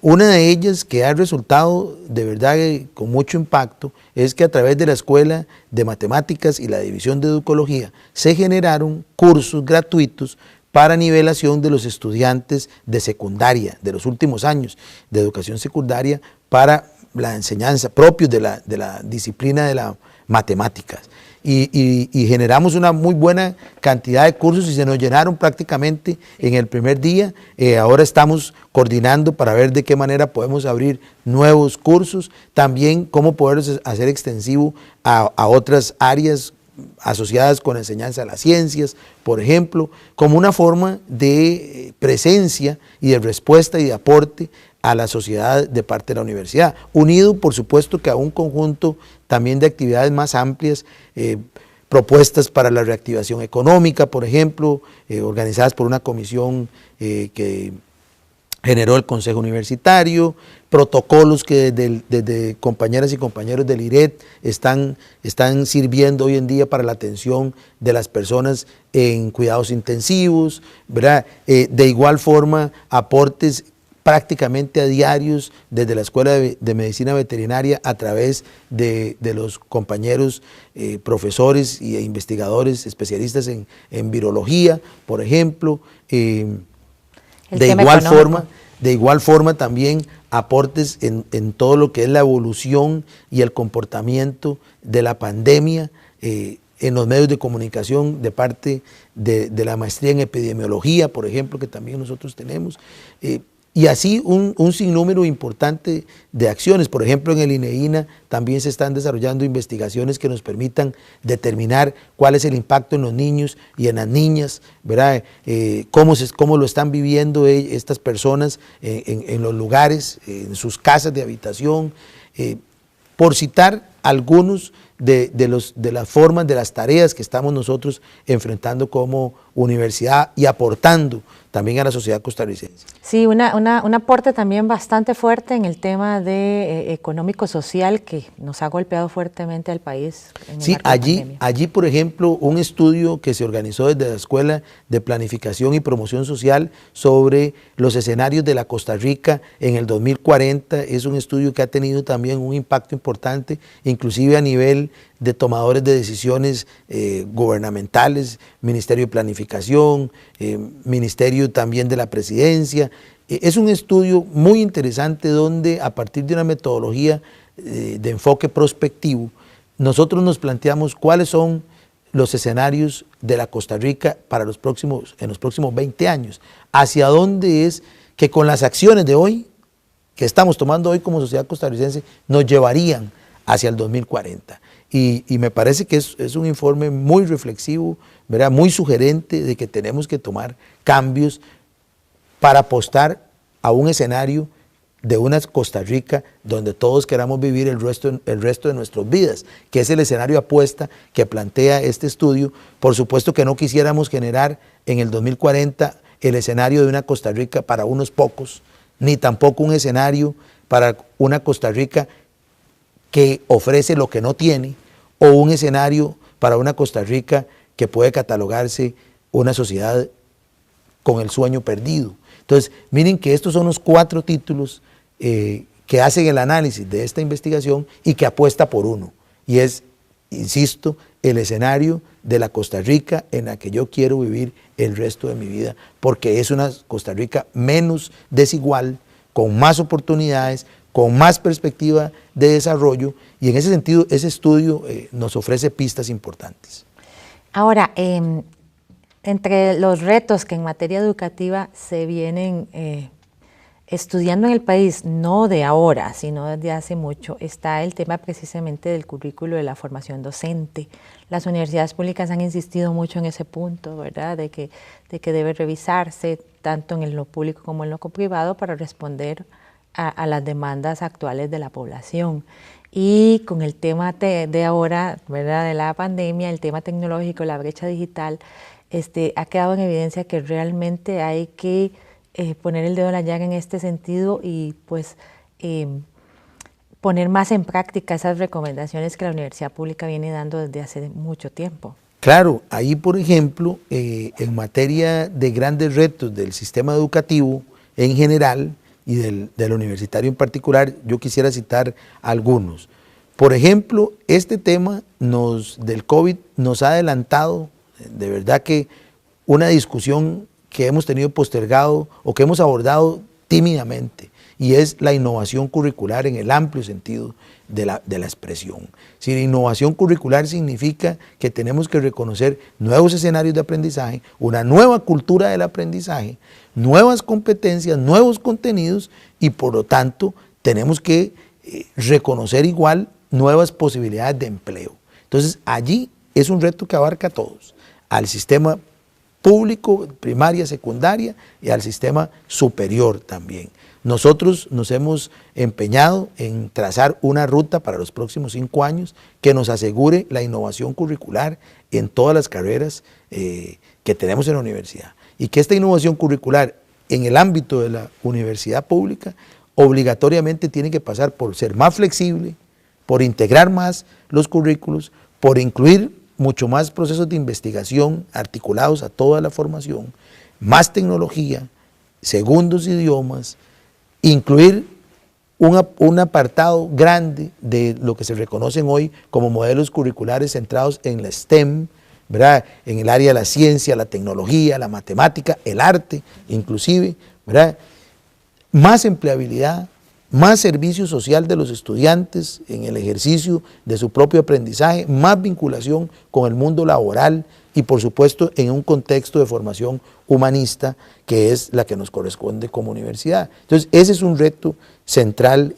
Una de ellas que ha resultado de verdad con mucho impacto es que a través de la Escuela de Matemáticas y la División de Educología se generaron cursos gratuitos para nivelación de los estudiantes de secundaria, de los últimos años de educación secundaria, para la enseñanza propios de la disciplina de las matemáticas. Y generamos una muy buena cantidad de cursos y se nos llenaron prácticamente en el primer día. Ahora estamos coordinando para ver de qué manera podemos abrir nuevos cursos, también cómo poder hacer extensivo a otras áreas asociadas con la enseñanza de las ciencias, por ejemplo, como una forma de presencia y de respuesta y de aporte a la sociedad de parte de la universidad, unido por supuesto que a un conjunto también de actividades más amplias, propuestas para la reactivación económica, por ejemplo, organizadas por una comisión que generó el Consejo Universitario, protocolos que desde compañeras y compañeros del IRET están sirviendo hoy en día para la atención de las personas en cuidados intensivos, ¿verdad? De igual forma, aportes prácticamente a diarios desde la Escuela de Medicina Veterinaria a través de los compañeros profesores e investigadores especialistas en virología, por ejemplo. De igual forma también aportes en todo lo que es la evolución y el comportamiento de la pandemia en los medios de comunicación de parte de la maestría en epidemiología, por ejemplo, que también nosotros tenemos. Y así un sinnúmero importante de acciones. Por ejemplo, en el INEINA también se están desarrollando investigaciones que nos permitan determinar cuál es el impacto en los niños y en las niñas, ¿verdad? Cómo lo están viviendo estas personas en los lugares, en sus casas de habitación, por citar algunos de las formas, de las tareas que estamos nosotros enfrentando como universidad y aportando también a la sociedad costarricense. Sí, un aporte también bastante fuerte en el tema de económico-social que nos ha golpeado fuertemente al país. Sí, allí, por ejemplo, un estudio que se organizó desde la Escuela de Planificación y Promoción Social sobre los escenarios de la Costa Rica en el 2040, es un estudio que ha tenido también un impacto importante, inclusive a nivel de tomadores de decisiones gubernamentales, Ministerio de Planificación, Ministerio también de la Presidencia. Es un estudio muy interesante donde a partir de una metodología de enfoque prospectivo, nosotros nos planteamos cuáles son los escenarios de la Costa Rica en los próximos 20 años, hacia dónde es que con las acciones de hoy, que estamos tomando hoy como sociedad costarricense, nos llevarían hacia el 2040. Y me parece que es un informe muy reflexivo, ¿verdad? Muy sugerente de que tenemos que tomar cambios para apostar a un escenario de una Costa Rica donde todos queramos vivir el resto de nuestras vidas, que es el escenario apuesta que plantea este estudio. Por supuesto que no quisiéramos generar en el 2040 el escenario de una Costa Rica para unos pocos, ni tampoco un escenario para una Costa Rica que ofrece lo que no tiene, o un escenario para una Costa Rica que puede catalogarse una sociedad con el sueño perdido. Entonces, miren que estos son los 4 títulos que hacen el análisis de esta investigación y que apuesta por uno, y es, insisto, el escenario de la Costa Rica en la que yo quiero vivir el resto de mi vida, porque es una Costa Rica menos desigual, con más oportunidades, con más perspectiva de desarrollo, y en ese sentido ese estudio nos ofrece pistas importantes. Ahora, entre los retos que en materia educativa se vienen estudiando en el país, no de ahora, sino desde hace mucho, está el tema precisamente del currículo de la formación docente. Las universidades públicas han insistido mucho en ese punto, ¿verdad?, de que debe revisarse tanto en lo público como en lo privado para responder a las demandas actuales de la población. Y con el tema de ahora, ¿verdad?, de la pandemia, el tema tecnológico, la brecha digital, ha quedado en evidencia que realmente hay que poner el dedo en la llaga en este sentido y pues poner más en práctica esas recomendaciones que la universidad pública viene dando desde hace mucho tiempo. Claro, ahí por ejemplo, en materia de grandes retos del sistema educativo en general y del universitario en particular, yo quisiera citar algunos. Por ejemplo, este tema del COVID nos ha adelantado, de verdad que una discusión que hemos tenido postergado o que hemos abordado tímidamente, y es la innovación curricular en el amplio sentido de la expresión. Si la innovación curricular significa que tenemos que reconocer nuevos escenarios de aprendizaje, una nueva cultura del aprendizaje, nuevas competencias, nuevos contenidos, y por lo tanto tenemos que reconocer igual nuevas posibilidades de empleo. Entonces allí es un reto que abarca a todos, al sistema público, primaria, secundaria, y al sistema superior también. Nosotros nos hemos empeñado en trazar una ruta para los próximos 5 años que nos asegure la innovación curricular en todas las carreras que tenemos en la universidad, y que esta innovación curricular en el ámbito de la universidad pública obligatoriamente tiene que pasar por ser más flexible, por integrar más los currículos, por incluir mucho más procesos de investigación articulados a toda la formación, más tecnología, segundos idiomas, incluir un apartado grande de lo que se reconocen hoy como modelos curriculares centrados en la STEM, ¿verdad?, en el área de la ciencia, la tecnología, la matemática, el arte inclusive, ¿verdad?, más empleabilidad, más servicio social de los estudiantes en el ejercicio de su propio aprendizaje, más vinculación con el mundo laboral, y por supuesto en un contexto de formación humanista que es la que nos corresponde como universidad. Entonces ese es un reto central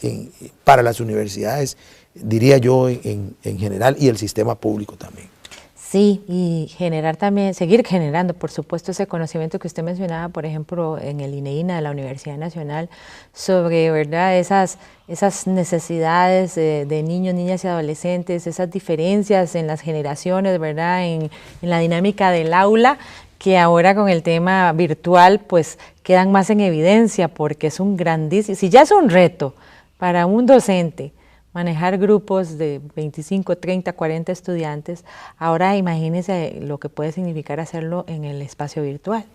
para las universidades, diría yo en general, y el sistema público también. Sí, y generar también, seguir generando, por supuesto, ese conocimiento que usted mencionaba, por ejemplo, en el INEINA de la Universidad Nacional, sobre, ¿verdad?, esas necesidades de niños, niñas y adolescentes, esas diferencias en las generaciones, ¿verdad?, en la dinámica del aula, que ahora con el tema virtual, pues, quedan más en evidencia, porque es un grandísimo, si ya es un reto para un docente, manejar grupos de 25, 30, 40 estudiantes, ahora imagínense lo que puede significar hacerlo en el espacio virtual.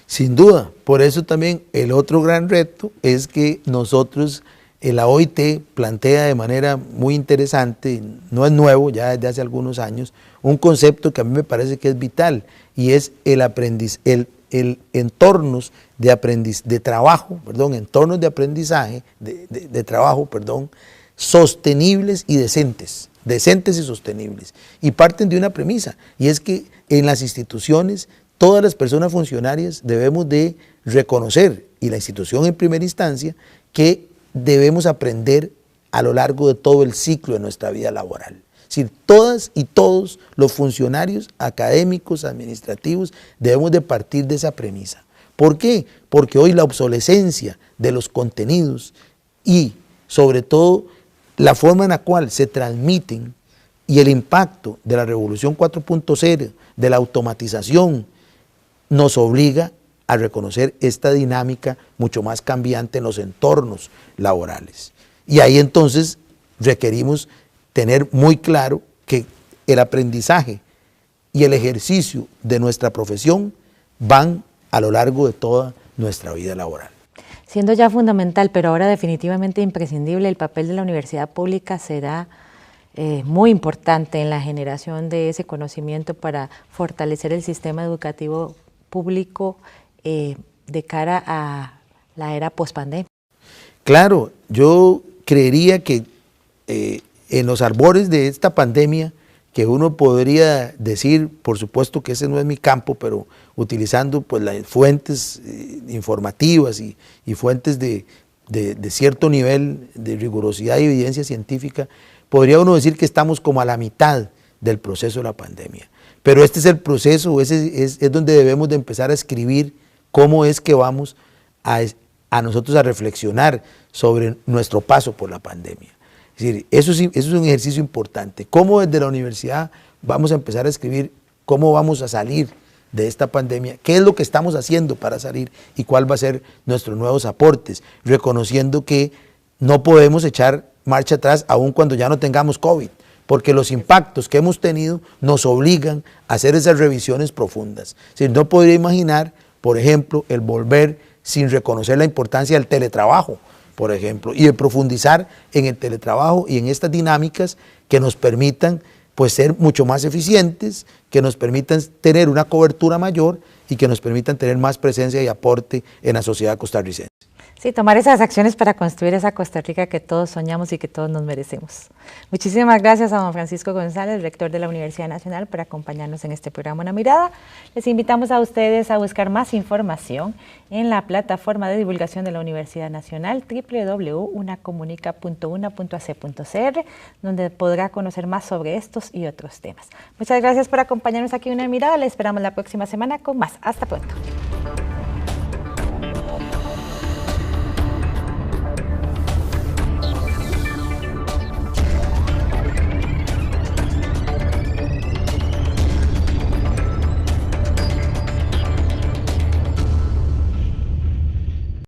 Sin duda, por eso también el otro gran reto es que nosotros, la OIT plantea de manera muy interesante, no es nuevo, ya desde hace algunos años, un concepto que a mí me parece que es vital, y es el entornos de trabajo, entornos de aprendizaje, de trabajo, sostenibles y decentes y sostenibles, y parten de una premisa, y es que en las instituciones todas las personas funcionarias debemos de reconocer, y la institución en primera instancia, que debemos aprender a lo largo de todo el ciclo de nuestra vida laboral. Es decir, todas y todos los funcionarios académicos, administrativos, debemos de partir de esa premisa. ¿Por qué? Porque hoy la obsolescencia de los contenidos y sobre todo la forma en la cual se transmiten y el impacto de la revolución 4.0, de la automatización, nos obliga a reconocer esta dinámica mucho más cambiante en los entornos laborales. Y ahí entonces requerimos tener muy claro que el aprendizaje y el ejercicio de nuestra profesión van a lo largo de toda nuestra vida laboral. Siendo ya fundamental, pero ahora definitivamente imprescindible, el papel de la universidad pública será muy importante en la generación de ese conocimiento para fortalecer el sistema educativo público de cara a la era pospandemia. Claro, yo creería que en los albores de esta pandemia, que uno podría decir, por supuesto que ese no es mi campo, pero utilizando pues las fuentes informativas y fuentes de cierto nivel de rigurosidad y evidencia científica, podría uno decir que estamos como a la mitad del proceso de la pandemia. Pero este es el proceso, es donde debemos de empezar a escribir cómo es que vamos a nosotros a reflexionar sobre nuestro paso por la pandemia. Es decir, eso es un ejercicio importante. ¿Cómo desde la universidad vamos a empezar a escribir cómo vamos a salir de esta pandemia? ¿Qué es lo que estamos haciendo para salir? ¿Y cuál va a ser nuestros nuevos aportes? Reconociendo que no podemos echar marcha atrás aun cuando ya no tengamos COVID, porque los impactos que hemos tenido nos obligan a hacer esas revisiones profundas. Es decir, no podría imaginar, por ejemplo, el volver sin reconocer la importancia del teletrabajo, por ejemplo, y de profundizar en el teletrabajo y en estas dinámicas que nos permitan pues ser mucho más eficientes, que nos permitan tener una cobertura mayor y que nos permitan tener más presencia y aporte en la sociedad costarricense. Sí, tomar esas acciones para construir esa Costa Rica que todos soñamos y que todos nos merecemos. Muchísimas gracias a don Francisco González, rector de la Universidad Nacional, por acompañarnos en este programa Una Mirada. Les invitamos a ustedes a buscar más información en la plataforma de divulgación de la Universidad Nacional, www.unacomunica.una.ac.cr, donde podrá conocer más sobre estos y otros temas. Muchas gracias por acompañarnos aquí en Una Mirada. Les esperamos la próxima semana con más. Hasta pronto.